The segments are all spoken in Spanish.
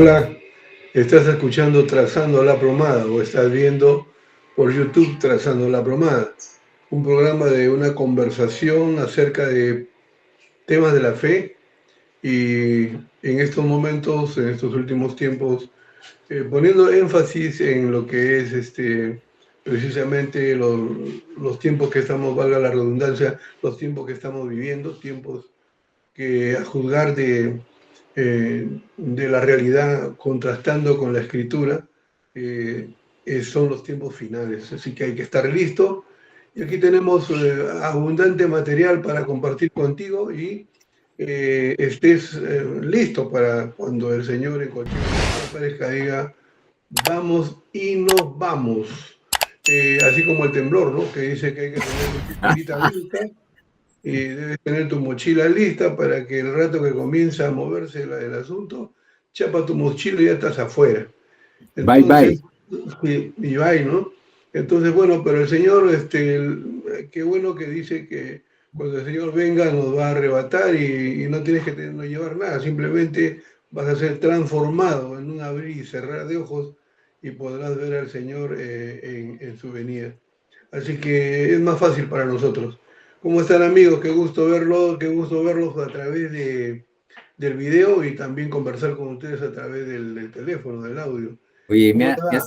Hola, estás escuchando Trazando la Plomada o estás viendo por YouTube Trazando la Plomada, un programa de una conversación acerca de temas de la fe y en estos momentos, en estos últimos tiempos, poniendo énfasis en lo que es precisamente los tiempos que estamos, valga la redundancia, los tiempos que estamos viviendo, tiempos que a juzgar de la realidad contrastando con la escritura, son los tiempos finales. Así que hay que estar listo. Y aquí tenemos abundante material para compartir contigo y estés listo para cuando el Señor en cualquier momento aparezca, diga, vamos y nos vamos. Así como el temblor, ¿no? Que dice que hay que tener tu pistolita lista y debes tener tu mochila lista para que el rato que comienza a moverse el asunto, chapa tu mochila y ya estás afuera. Bye, bye. Entonces, y va, ¿no? Entonces, bueno, pero el Señor, qué bueno que dice que cuando el Señor venga nos va a arrebatar y no tienes que no llevar nada, simplemente vas a ser transformado en un abrir y cerrar de ojos y podrás ver al Señor en su venida. Así que es más fácil para nosotros. ¿Cómo están, amigos? Qué gusto verlos a través del video y también conversar con ustedes a través del teléfono, del audio. Oye, ¿Cómo te va?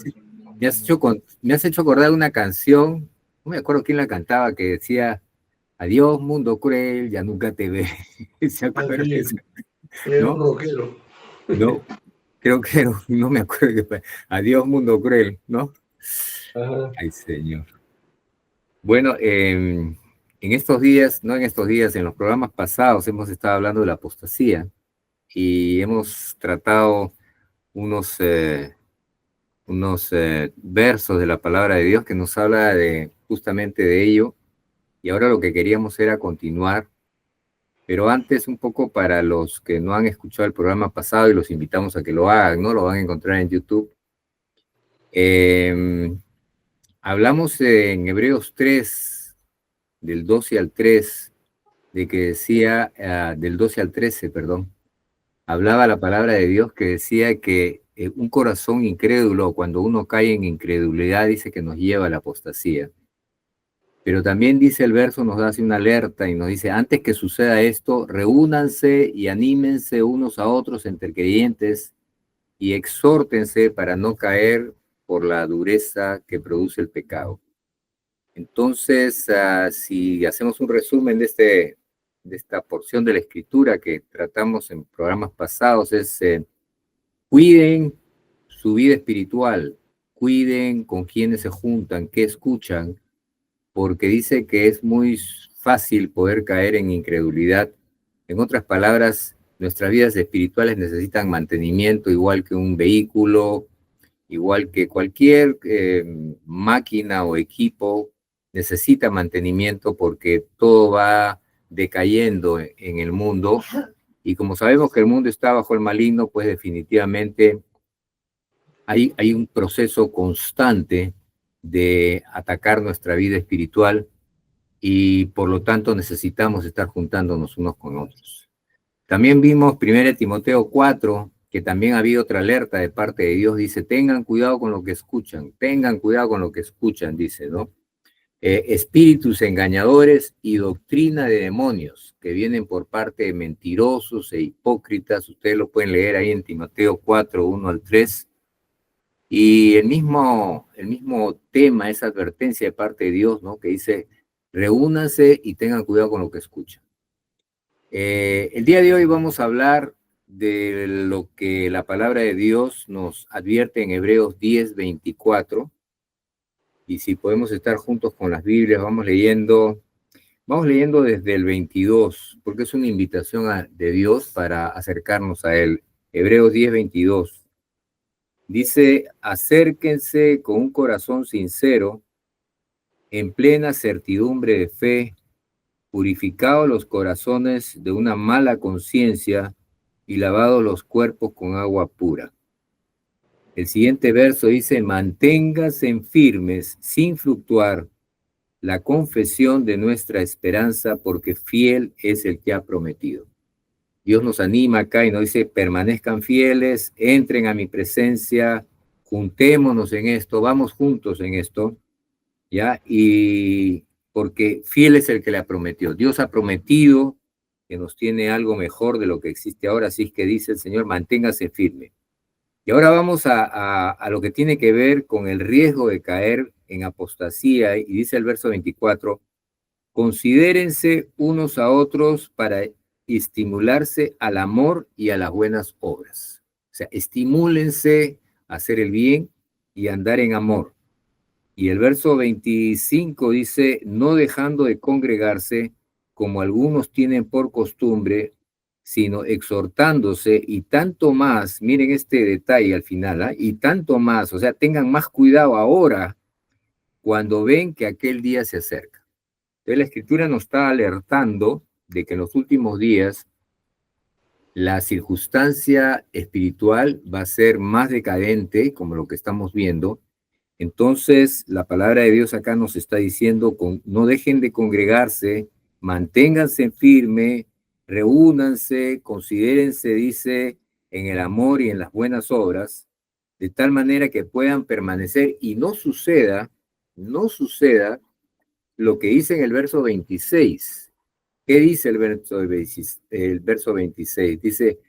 me has hecho acordar una canción, no me acuerdo quién la cantaba, que decía, adiós mundo cruel, ya nunca te ve. ¿Se acuerdan de Así, eso? era un ¿No? rockero. No, creo que no me acuerdo que fue. Adiós mundo cruel, ¿no? Ajá. Ay, señor. Bueno, en estos días, no en estos días, en los programas pasados hemos estado hablando de la apostasía y hemos tratado unos... unos versos de la palabra de Dios que nos habla de justamente de ello. Y ahora lo que queríamos era continuar, pero antes un poco para los que no han escuchado el programa pasado y los invitamos a que lo hagan, ¿no? Lo van a encontrar en YouTube. Eh, Hablamos en Hebreos 3, del 12 al 3, de que decía, del 12 al 13, perdón, hablaba la palabra de Dios que decía que un corazón incrédulo, cuando uno cae en incredulidad, dice que nos lleva a la apostasía. Pero también dice el verso, nos hace una alerta y nos dice, antes que suceda esto, reúnanse y anímense unos a otros entre creyentes y exhórtense para no caer por la dureza que produce el pecado. Entonces, si hacemos un resumen de esta porción de la escritura que tratamos en programas pasados, es cuiden su vida espiritual, cuiden con quienes se juntan, qué escuchan, porque dice que es muy fácil poder caer en incredulidad. En otras palabras, nuestras vidas espirituales necesitan mantenimiento, igual que un vehículo, igual que cualquier máquina o equipo, necesita mantenimiento porque todo va decayendo en el mundo. Y como sabemos que el mundo está bajo el maligno, pues definitivamente hay un proceso constante de atacar nuestra vida espiritual y por lo tanto necesitamos estar juntándonos unos con otros. También vimos 1 Timoteo 4, que también había otra alerta de parte de Dios, dice, tengan cuidado con lo que escuchan, tengan cuidado con lo que escuchan, dice, ¿no? Espíritus engañadores y doctrina de demonios que vienen por parte de mentirosos e hipócritas, ustedes lo pueden leer ahí en Timoteo 4, 1 al 3, y el mismo tema, esa advertencia de parte de Dios, ¿no? Que dice, reúnanse y tengan cuidado con lo que escuchan. El día de hoy vamos a hablar de lo que la palabra de Dios nos advierte en Hebreos 10, 24. Y si podemos estar juntos con las Biblias, vamos leyendo desde el 22, porque es una invitación de Dios para acercarnos a Él. Hebreos 10, 22. Dice, acérquense con un corazón sincero, en plena certidumbre de fe, purificados los corazones de una mala conciencia y lavados los cuerpos con agua pura. El siguiente verso dice, manténganse firmes sin fluctuar la confesión de nuestra esperanza, porque fiel es el que ha prometido. Dios nos anima acá y nos dice, permanezcan fieles, entren a mi presencia, juntémonos en esto, vamos juntos en esto, ¿ya? Y porque fiel es el que le ha prometido. Dios ha prometido que nos tiene algo mejor de lo que existe ahora, así es que dice el Señor, manténgase firme. Y ahora vamos a lo que tiene que ver con el riesgo de caer en apostasía, y dice el verso 24, considérense unos a otros para estimularse al amor y a las buenas obras. O sea, estimúlense a hacer el bien y andar en amor. Y el verso 25 dice, no dejando de congregarse, como algunos tienen por costumbre, sino exhortándose y tanto más, miren este detalle al final, ¿eh? Y tanto más, o sea, tengan más cuidado ahora cuando ven que aquel día se acerca. Entonces la Escritura nos está alertando de que en los últimos días la circunstancia espiritual va a ser más decadente, como lo que estamos viendo. Entonces, la palabra de Dios acá nos está diciendo, no dejen de congregarse, manténganse firme, reúnanse, considérense, dice, en el amor y en las buenas obras, de tal manera que puedan permanecer y no suceda lo que dice en el verso 26. ¿Qué dice el verso 26? Dice,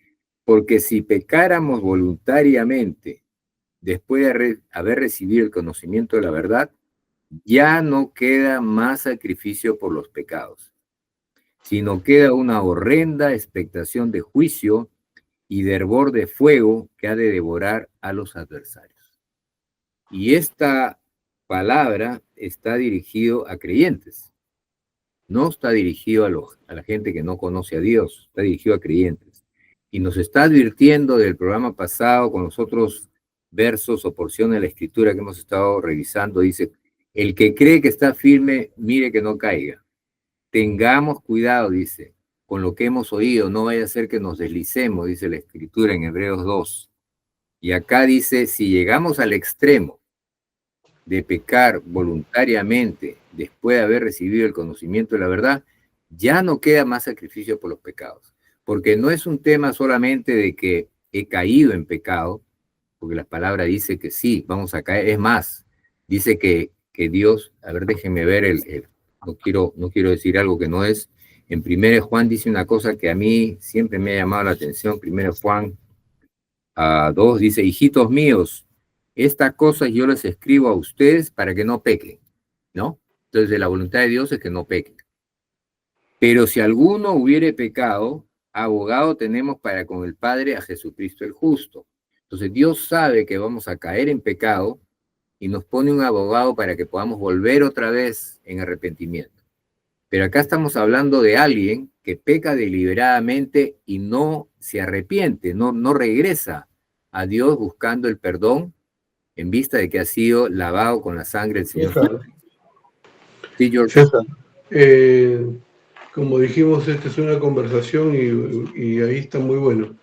porque si pecáramos voluntariamente, después de haber recibido el conocimiento de la verdad, ya no queda más sacrificio por los pecados, sino queda una horrenda expectación de juicio y de hervor de fuego que ha de devorar a los adversarios. Y esta palabra está dirigido a creyentes, no está dirigido a la gente que no conoce a Dios, está dirigido a creyentes. Y nos está advirtiendo del programa pasado con los otros versos o porciones de la Escritura que hemos estado revisando. Dice, el que cree que está firme, mire que no caiga. Tengamos cuidado, dice, con lo que hemos oído, no vaya a ser que nos deslicemos, dice la Escritura en Hebreos 2. Y acá dice, si llegamos al extremo de pecar voluntariamente después de haber recibido el conocimiento de la verdad, ya no queda más sacrificio por los pecados. Porque no es un tema solamente de que he caído en pecado, porque la palabra dice que sí, vamos a caer. Es más, dice que Dios, a ver, déjenme ver, no quiero decir algo que no es. En 1 Juan dice una cosa que a mí siempre me ha llamado la atención. 1 Juan 2 dice, hijitos míos, estas cosas yo les escribo a ustedes para que no pequen, ¿no? Entonces la voluntad de Dios es que no pequen. Pero si alguno hubiere pecado, abogado tenemos para con el Padre a Jesucristo el justo. Entonces Dios sabe que vamos a caer en pecado y nos pone un abogado para que podamos volver otra vez en arrepentimiento. Pero acá estamos hablando de alguien que peca deliberadamente y no se arrepiente, no regresa a Dios buscando el perdón en vista de que ha sido lavado con la sangre del Señor. César, Sí, George. César, como dijimos, esta es una conversación y ahí está muy bueno.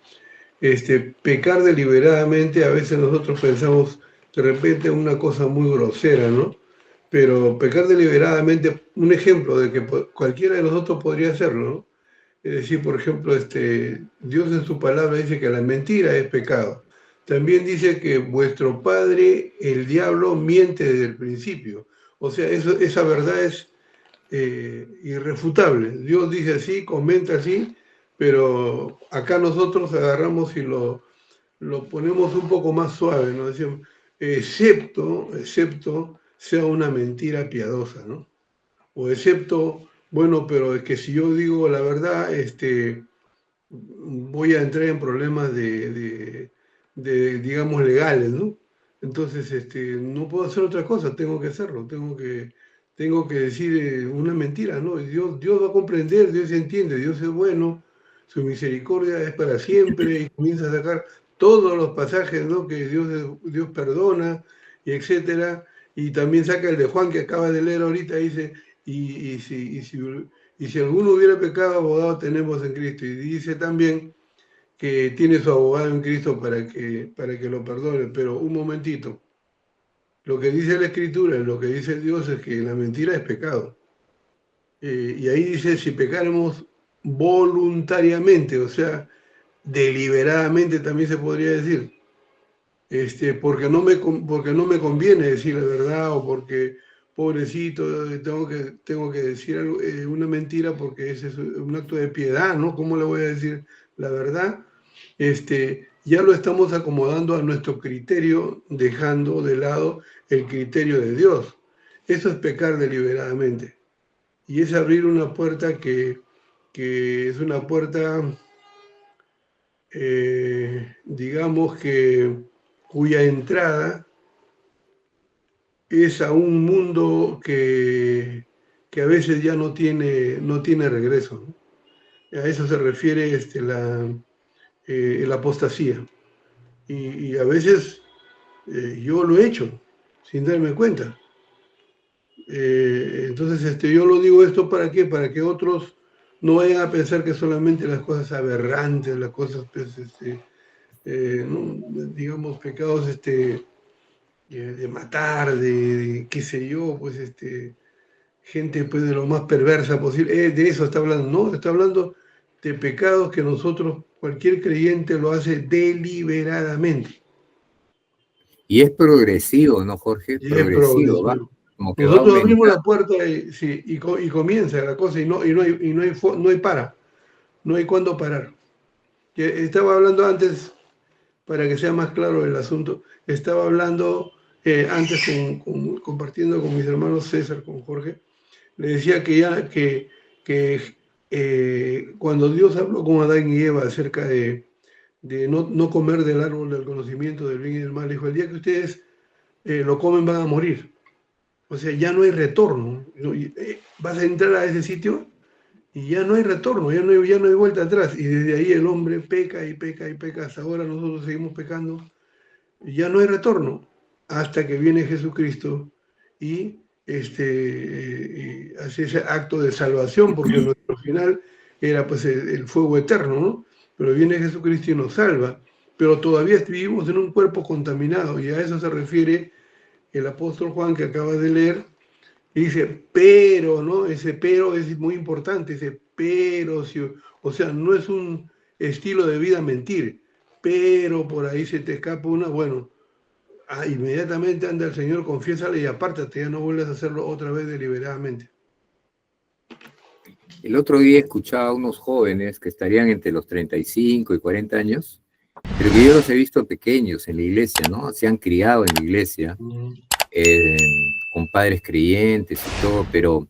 Pecar deliberadamente, a veces nosotros pensamos de repente una cosa muy grosera, ¿no? Pero pecar deliberadamente, un ejemplo de que cualquiera de nosotros podría hacerlo, ¿no? Es decir, por ejemplo, Dios en su palabra dice que la mentira es pecado. También dice que vuestro padre, el diablo, miente desde el principio. O sea, esa verdad es irrefutable. Dios dice así, comenta así, pero acá nosotros agarramos y lo ponemos un poco más suave, ¿no? Decimos, excepto sea una mentira piadosa, ¿no? O excepto, bueno, pero es que si yo digo la verdad, voy a entrar en problemas digamos, legales, ¿no? Entonces, no puedo hacer otra cosa, tengo que hacerlo, tengo que decir una mentira, ¿no? Y Dios va a comprender, Dios entiende, Dios es bueno, su misericordia es para siempre, y comienza a sacar todos los pasajes, ¿no? Que Dios perdona, y etcétera, y también saca el de Juan que acaba de leer ahorita, dice, y si alguno hubiera pecado, abogado tenemos en Cristo. Y dice también que tiene su abogado en Cristo para que lo perdone. Pero un momentito, lo que dice la Escritura, lo que dice Dios es que la mentira es pecado. Y ahí dice, si pecáramos voluntariamente, o sea, deliberadamente también se podría decir, porque no me conviene decir la verdad o porque, pobrecito, tengo que decir una mentira porque ese es un acto de piedad, ¿no? ¿Cómo le voy a decir la verdad? Ya lo estamos acomodando a nuestro criterio, dejando de lado el criterio de Dios. Eso es pecar deliberadamente. Y es abrir una puerta que es una puerta, digamos que cuya entrada es a un mundo que a veces ya no tiene regreso, ¿no? A eso se refiere la apostasía. Y a veces yo lo he hecho sin darme cuenta. Entonces, yo lo digo esto ¿para qué? Para que otros no vayan a pensar que solamente las cosas aberrantes, las cosas, pues, ¿no? digamos, pecados de matar, de qué sé yo, pues, gente pues, de lo más perversa posible. De eso está hablando, ¿no? Está hablando de pecados que nosotros, cualquier creyente lo hace deliberadamente. Y es progresivo, ¿no, Jorge? Y es Progresivo, va, progresivo. como que va Nosotros abrimos la aumentando. puerta sí, y comienza la cosa no hay para, no hay cuándo parar. Estaba hablando antes, para que sea más claro el asunto, estaba hablando antes compartiendo con mis hermanos César, con Jorge, le decía que cuando Dios habló con Adán y Eva acerca de no comer del árbol del conocimiento del bien y del mal, dijo, el día que ustedes lo comen van a morir. O sea, ya no hay retorno. Vas a entrar a ese sitio y ya no hay retorno, ya no hay vuelta atrás. Y desde ahí el hombre peca y peca y peca. Hasta ahora nosotros seguimos pecando. Y ya no hay retorno hasta que viene Jesucristo y hace ese acto de salvación, porque nuestro final era pues el fuego eterno, ¿no? Pero viene Jesucristo y nos salva. Pero todavía vivimos en un cuerpo contaminado y a eso se refiere el apóstol Juan que acaba de leer, y dice, pero, ¿no? Ese pero es muy importante, ese pero, si, o sea, no es un estilo de vida mentir, pero por ahí se te escapa una, bueno, inmediatamente anda el Señor, confiésale y apártate, ya no vuelvas a hacerlo otra vez deliberadamente. El otro día escuchaba a unos jóvenes que estarían entre los 35 y 40 años, pero que yo los he visto pequeños en la iglesia, ¿no? Se han criado en la iglesia, con padres creyentes y todo, pero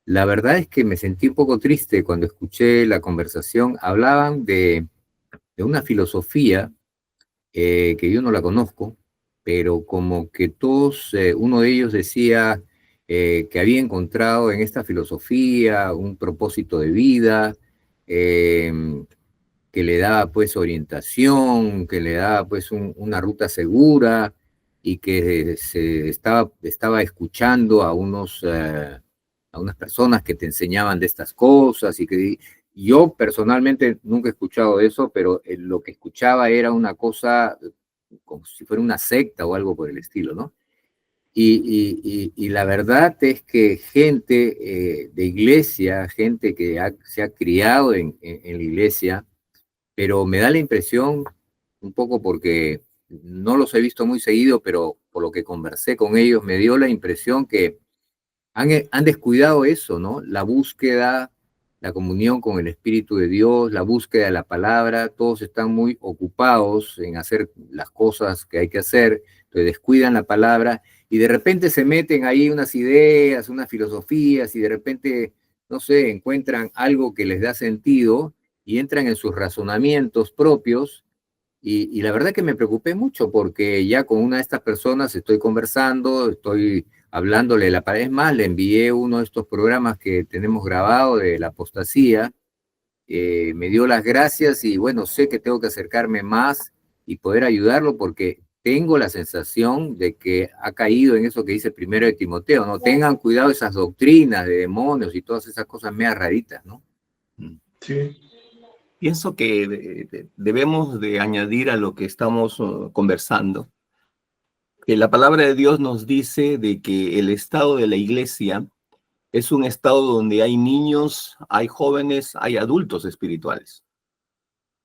la verdad es que me sentí un poco triste cuando escuché la conversación. Hablaban de una filosofía que yo no la conozco, pero como que todos, uno de ellos decía que había encontrado en esta filosofía un propósito de vida, que le daba pues orientación, que le daba pues una ruta segura y que se estaba escuchando a unas personas que te enseñaban de estas cosas y que yo personalmente nunca he escuchado eso, pero lo que escuchaba era una cosa como si fuera una secta o algo por el estilo, ¿no? Y la verdad es que gente de iglesia, gente que se ha criado en la iglesia, pero me da la impresión, un poco porque no los he visto muy seguido, pero por lo que conversé con ellos, me dio la impresión que han descuidado eso, ¿no? La búsqueda, la comunión con el Espíritu de Dios, la búsqueda de la palabra, todos están muy ocupados en hacer las cosas que hay que hacer, entonces descuidan la palabra y de repente se meten ahí unas ideas, unas filosofías y de repente, no sé, encuentran algo que les da sentido y entran en sus razonamientos propios y la verdad que me preocupé mucho porque ya con una de estas personas estoy conversando, estoy hablándole la pared. Es más, le envié uno de estos programas que tenemos grabado de la apostasía, me dio las gracias y bueno, sé que tengo que acercarme más y poder ayudarlo porque tengo la sensación de que ha caído en eso que dice primero de Timoteo, ¿no? Tengan cuidado esas doctrinas de demonios y todas esas cosas meas raritas, ¿no? Sí. Pienso que debemos de añadir a lo que estamos conversando, que la palabra de Dios nos dice de que el estado de la iglesia es un estado donde hay niños, hay jóvenes, hay adultos espirituales.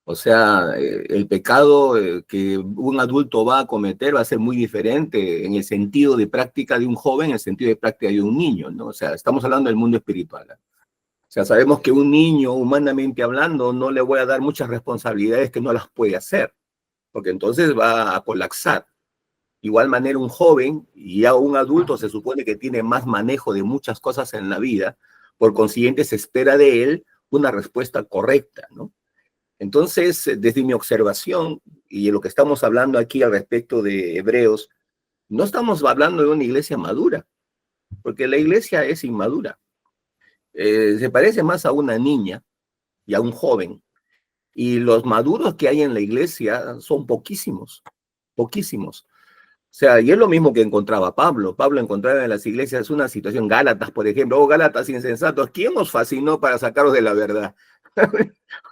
O sea, el pecado que un adulto va a cometer va a ser muy diferente en el sentido de práctica de un joven, en el sentido de práctica de un niño, ¿no? O sea, estamos hablando del mundo espiritual, ¿no? O sea, sabemos que un niño, humanamente hablando, no le voy a dar muchas responsabilidades que no las puede hacer, porque entonces va a colapsar. Igual manera, un joven y ya un adulto se supone que tiene más manejo de muchas cosas en la vida, por consiguiente se espera de él una respuesta correcta, ¿no? Entonces, desde mi observación y de lo que estamos hablando aquí al respecto de Hebreos, no estamos hablando de una iglesia madura, porque la iglesia es inmadura. Se parece más a una niña y a un joven, y los maduros que hay en la iglesia son poquísimos, poquísimos. O sea, y es lo mismo que encontraba Pablo. Pablo encontraba en las iglesias una situación, Gálatas, por ejemplo, Gálatas insensatos, ¿quién os fascinó para sacaros de la verdad?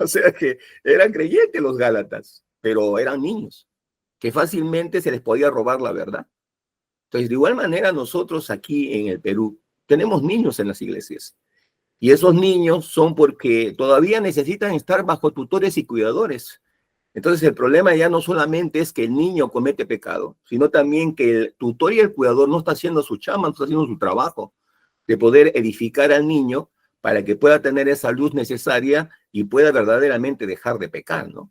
O sea que eran creyentes los Gálatas, pero eran niños, que fácilmente se les podía robar la verdad. Entonces, de igual manera, nosotros aquí en el Perú tenemos niños en las iglesias. Y esos niños son porque todavía necesitan estar bajo tutores y cuidadores. Entonces el problema ya no solamente es que el niño comete pecado, sino también que el tutor y el cuidador no está haciendo su chamba, no está haciendo su trabajo de poder edificar al niño para que pueda tener esa luz necesaria y pueda verdaderamente dejar de pecar, ¿no? O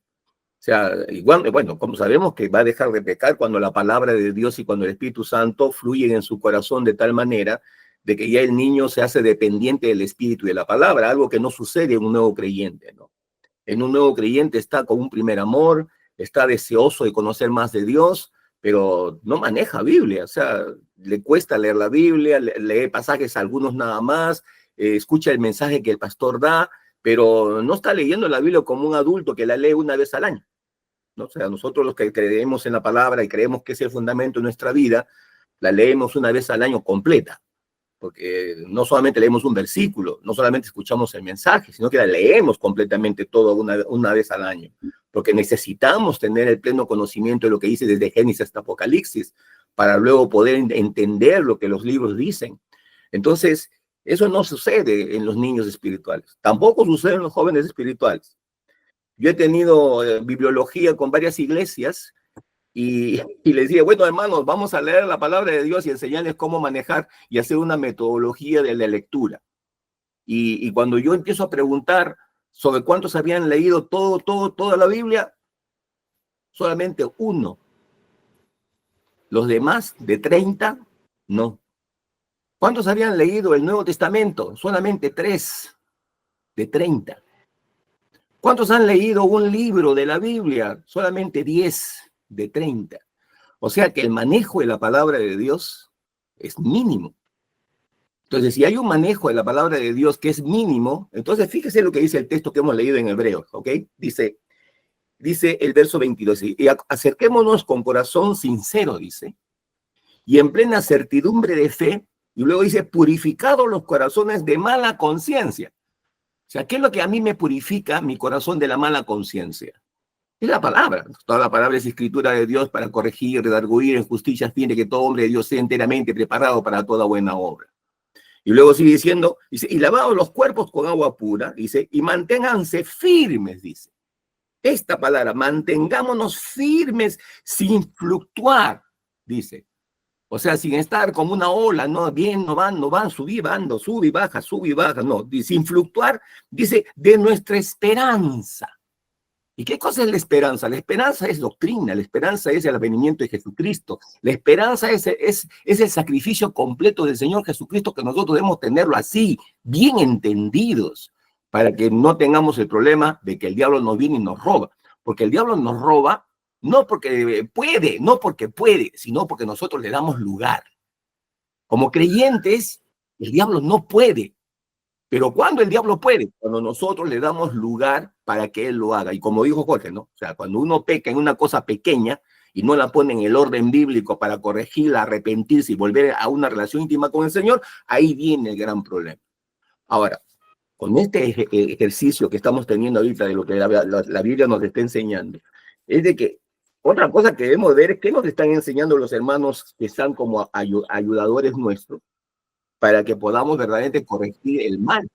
sea, igual, bueno, como sabemos que va a dejar de pecar cuando la palabra de Dios y cuando el Espíritu Santo fluyen en su corazón de tal manera de que ya el niño se hace dependiente del Espíritu y de la palabra, algo que no sucede en un nuevo creyente, ¿no? En un nuevo creyente está con un primer amor, está deseoso de conocer más de Dios, pero no maneja Biblia, o sea, le cuesta leer la Biblia, lee pasajes algunos nada más, escucha el mensaje que el pastor da, pero no está leyendo la Biblia como un adulto que la lee una vez al año, ¿no? O sea, nosotros los que creemos en la palabra y creemos que es el fundamento de nuestra vida, la leemos una vez al año completa, porque no solamente leemos un versículo, no solamente escuchamos el mensaje, sino que la leemos completamente todo una vez al año, porque necesitamos tener el pleno conocimiento de lo que dice desde Génesis hasta Apocalipsis, para luego poder entender lo que los libros dicen. Entonces, eso no sucede en los niños espirituales, tampoco sucede en los jóvenes espirituales. Yo he tenido bibliología con varias iglesias y les decía, bueno, hermanos, vamos a leer la palabra de Dios y enseñarles cómo manejar y hacer una metodología de la lectura. Y cuando yo empiezo a preguntar sobre cuántos habían leído toda la Biblia, solamente uno. Los demás, de 30, no. ¿Cuántos habían leído el Nuevo Testamento? Solamente 3 de 30. ¿Cuántos han leído un libro de la Biblia? Solamente 10 de 30. O sea que el manejo de la palabra de Dios es mínimo. Entonces, si hay un manejo de la palabra de Dios que es mínimo, entonces fíjese lo que dice el texto que hemos leído en Hebreos, ¿ok? Dice el verso 22, y acerquémonos con corazón sincero, dice, y en plena certidumbre de fe, y luego dice, purificados los corazones de mala conciencia. O sea, ¿qué es lo que a mí me purifica mi corazón de la mala conciencia? Es la palabra. Toda la palabra es escritura de Dios para corregir, redarguir en justicia, a fin de que todo hombre de Dios sea enteramente preparado para toda buena obra. Y luego sigue diciendo, dice, y lavados los cuerpos con agua pura, dice, y manténganse firmes, dice. Esta palabra, mantengámonos firmes sin fluctuar, dice. O sea, sin estar como una ola, no, bien, no van, sube y baja, no, sin fluctuar, dice, de nuestra esperanza. ¿Y qué cosa es la esperanza? La esperanza es doctrina, la esperanza es el advenimiento de Jesucristo, la esperanza es el sacrificio completo del Señor Jesucristo, que nosotros debemos tenerlo así, bien entendidos, para que no tengamos el problema de que el diablo nos viene y nos roba, porque el diablo nos roba no porque puede, sino porque nosotros le damos lugar. Como creyentes, el diablo no puede. Pero ¿cuándo el diablo puede? Cuando nosotros le damos lugar para que él lo haga. Y como dijo Jorge, ¿no? O sea, cuando uno peca en una cosa pequeña y no la pone en el orden bíblico para corregirla, arrepentirse y volver a una relación íntima con el Señor, ahí viene el gran problema. Ahora, con este ejercicio que estamos teniendo ahorita de lo que la Biblia nos está enseñando, es de que otra cosa que debemos ver es qué nos están enseñando los hermanos que están como ayudadores nuestros. para que podamos verdaderamente corregir el mal.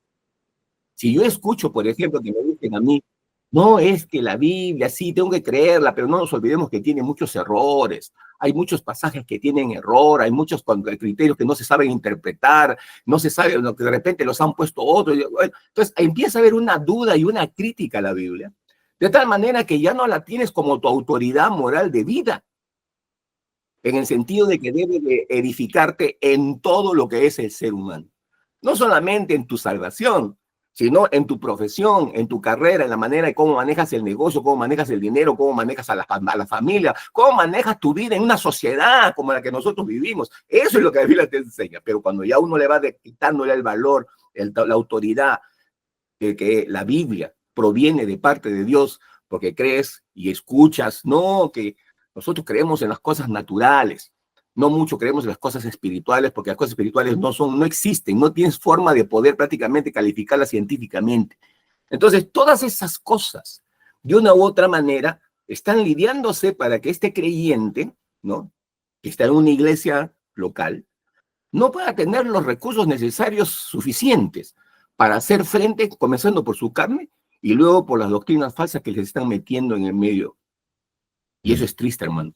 Si yo escucho, por ejemplo, que me dicen a mí, no, es que la Biblia, sí, tengo que creerla, pero no nos olvidemos que tiene muchos errores. Hay muchos pasajes que tienen error, hay muchos criterios que no se saben interpretar, no se sabe, que de repente los han puesto otros. Entonces empieza a haber una duda y una crítica a la Biblia, de tal manera que ya no la tienes como tu autoridad moral de vida, en el sentido de que debe de edificarte en todo lo que es el ser humano. No solamente en tu salvación, sino en tu profesión, en tu carrera, en la manera de cómo manejas el negocio, cómo manejas el dinero, cómo manejas a la familia, cómo manejas tu vida en una sociedad como la que nosotros vivimos. Eso es lo que la Biblia te enseña. Pero cuando ya uno le va quitándole el valor, la autoridad de que la Biblia proviene de parte de Dios, porque crees y escuchas, no, que nosotros creemos en las cosas naturales, no mucho creemos en las cosas espirituales, porque las cosas espirituales no existen, no tienes forma de poder prácticamente calificarlas científicamente. Entonces, todas esas cosas, de una u otra manera, están lidiándose para que este creyente, ¿no?, que está en una iglesia local, no pueda tener los recursos necesarios suficientes para hacer frente, comenzando por su carne y luego por las doctrinas falsas que les están metiendo en el medio. Y eso es triste, hermano.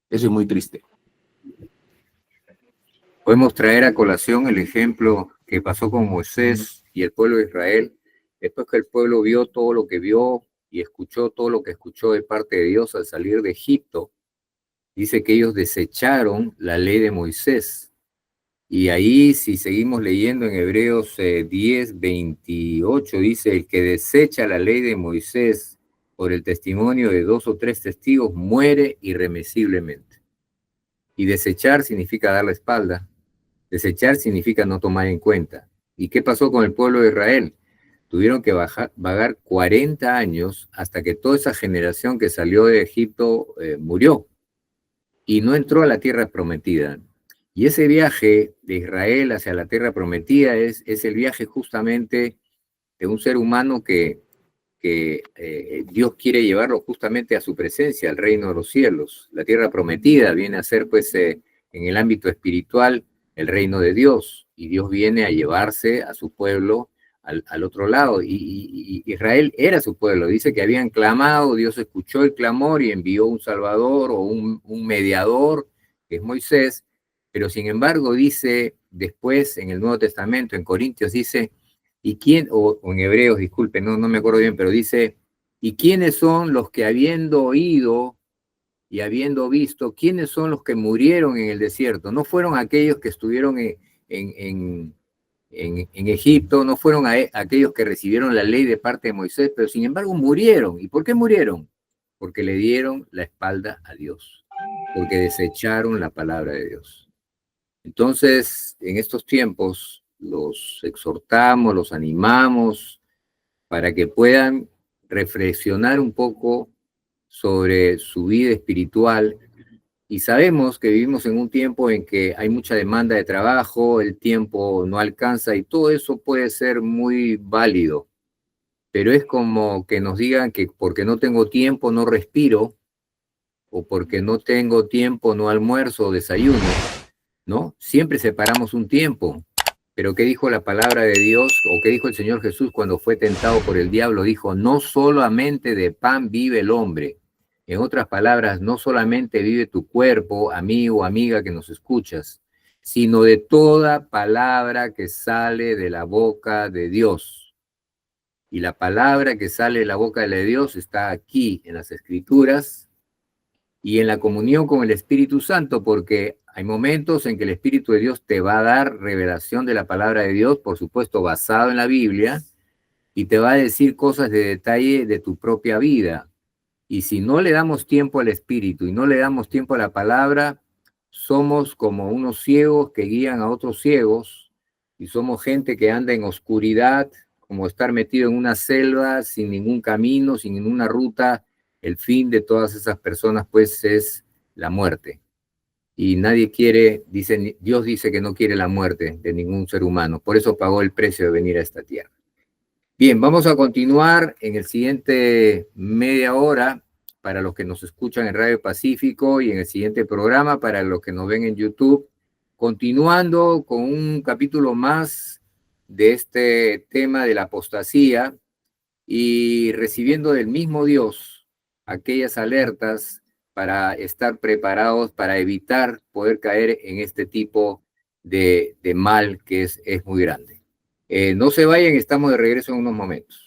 Eso es muy triste. Podemos traer a colación el ejemplo que pasó con Moisés y el pueblo de Israel. Después que el pueblo vio todo lo que vio y escuchó todo lo que escuchó de parte de Dios al salir de Egipto, dice que ellos desecharon la ley de Moisés. Y ahí, si seguimos leyendo en Hebreos 10, 28, dice, el que desecha la ley de Moisés por el testimonio de 2 o 3 testigos muere irremisiblemente. Y desechar significa dar la espalda. Desechar significa no tomar en cuenta. ¿Y qué pasó con el pueblo de Israel? Tuvieron que vagar 40 años hasta que toda esa generación que salió de Egipto murió y no entró a la tierra prometida. Y ese viaje de Israel hacia la tierra prometida es el viaje justamente de un ser humano que Dios quiere llevarlo justamente a su presencia, al reino de los cielos. La tierra prometida viene a ser, pues, en el ámbito espiritual, el reino de Dios, y Dios viene a llevarse a su pueblo al otro lado, y Israel era su pueblo. Dice que habían clamado, Dios escuchó el clamor y envió un salvador o un mediador, que es Moisés, pero sin embargo dice después en el Nuevo Testamento, en Corintios, dice, ¿y quién, o en Hebreos, disculpe, no me acuerdo bien, pero dice, ¿y quiénes son los que habiendo oído y habiendo visto, quiénes son los que murieron en el desierto? No fueron aquellos que estuvieron en Egipto, no fueron aquellos que recibieron la ley de parte de Moisés, pero sin embargo murieron. ¿Y por qué murieron? Porque le dieron la espalda a Dios, porque desecharon la palabra de Dios. Entonces, en estos tiempos, los exhortamos, los animamos para que puedan reflexionar un poco sobre su vida espiritual. Y sabemos que vivimos en un tiempo en que hay mucha demanda de trabajo, el tiempo no alcanza y todo eso puede ser muy válido, pero es como que nos digan que porque no tengo tiempo no respiro, o porque no tengo tiempo no almuerzo o desayuno, ¿no? Siempre separamos un tiempo, pero ¿qué dijo la palabra de Dios o qué dijo el Señor Jesús cuando fue tentado por el diablo? Dijo, no solamente de pan vive el hombre. En otras palabras, no solamente vive tu cuerpo, amigo o amiga que nos escuchas, sino de toda palabra que sale de la boca de Dios. Y la palabra que sale de la boca de Dios está aquí en las Escrituras y en la comunión con el Espíritu Santo, porque hay momentos en que el Espíritu de Dios te va a dar revelación de la palabra de Dios, por supuesto basado en la Biblia, y te va a decir cosas de detalle de tu propia vida. Y si no le damos tiempo al Espíritu y no le damos tiempo a la palabra, somos como unos ciegos que guían a otros ciegos, y somos gente que anda en oscuridad, como estar metido en una selva sin ningún camino, sin ninguna ruta. El fin de todas esas personas, pues, es la muerte. Y nadie quiere, Dios dice que no quiere la muerte de ningún ser humano. Por eso pagó el precio de venir a esta tierra. Bien, vamos a continuar en el siguiente media hora para los que nos escuchan en Radio Pacífico y en el siguiente programa para los que nos ven en YouTube continuando con un capítulo más de este tema de la apostasía y recibiendo del mismo Dios aquellas alertas para estar preparados, para evitar poder caer en este tipo de mal que es muy grande. No se vayan, estamos de regreso en unos momentos.